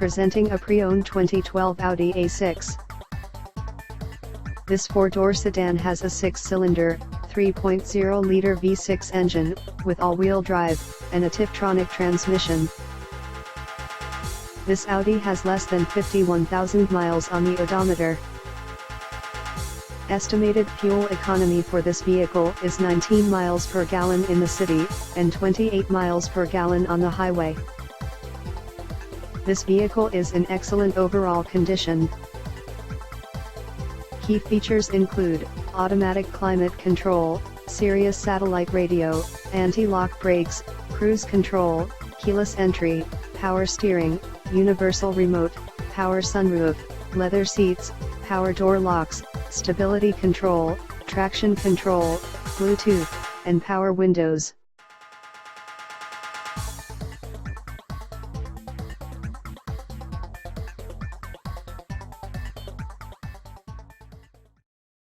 presenting a pre-owned 2012 Audi A6. This four-door sedan has a six-cylinder, 3.0-liter V6 engine, with all-wheel drive, and a Tiptronic transmission. This Audi has less than 51,000 miles on the odometer. Estimated fuel economy for this vehicle is 19 miles per gallon in the city, and 28 miles per gallon on the highway. This vehicle is in excellent overall condition. Key features include automatic climate control, Sirius satellite radio, anti-lock brakes, cruise control, keyless entry, power steering, universal remote, power sunroof, leather seats, power door locks, stability control, traction control, Bluetooth, and power windows.